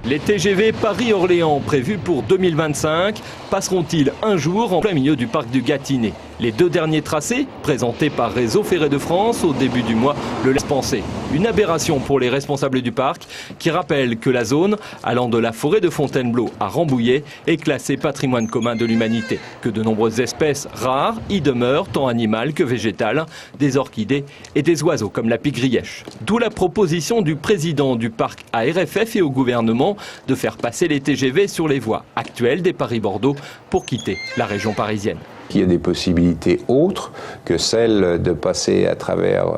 Les TGV Paris-Orléans prévus pour 2025 passeront-ils un jour en plein milieu du parc du Gâtinais? Les deux derniers tracés, présentés par Réseau Ferré de France au début du mois, le laissent penser. Une aberration pour les responsables du parc qui rappellent que la zone allant de la forêt de Fontainebleau à Rambouillet est classée patrimoine commun de l'humanité. Que de nombreuses espèces rares y demeurent, tant animales que végétales, des orchidées et des oiseaux comme la pie-grièche. D'où la proposition du président du parc à RFF et au gouvernement de faire passer les TGV sur les voies actuelles des Paris-Bordeaux pour quitter la région parisienne. Il y a des possibilités autres que celles de passer à travers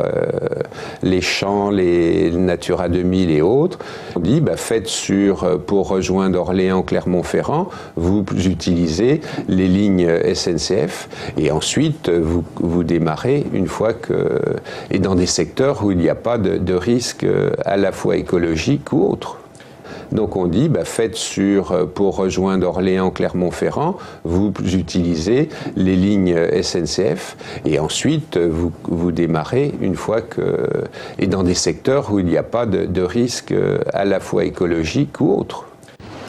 les champs, les Natura 2000 et autres. On dit, faites pour rejoindre Orléans, Clermont-Ferrand, vous utilisez les lignes SNCF et ensuite vous démarrez une fois que... et dans des secteurs où il n'y a pas de risque à la fois écologique ou autre. Donc on dit, faites pour rejoindre Orléans, Clermont-Ferrand, vous utilisez les lignes SNCF et ensuite vous démarrez une fois que... et dans des secteurs où il n'y a pas de risque à la fois écologique ou autre.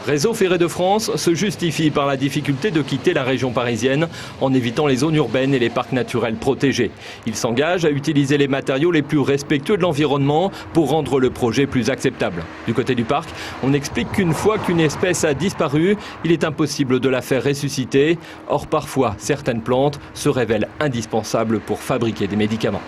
Réseau Ferré de France se justifie par la difficulté de quitter la région parisienne en évitant les zones urbaines et les parcs naturels protégés. Il s'engage à utiliser les matériaux les plus respectueux de l'environnement pour rendre le projet plus acceptable. Du côté du parc, on explique qu'une fois qu'une espèce a disparu, il est impossible de la faire ressusciter. Or, parfois, certaines plantes se révèlent indispensables pour fabriquer des médicaments.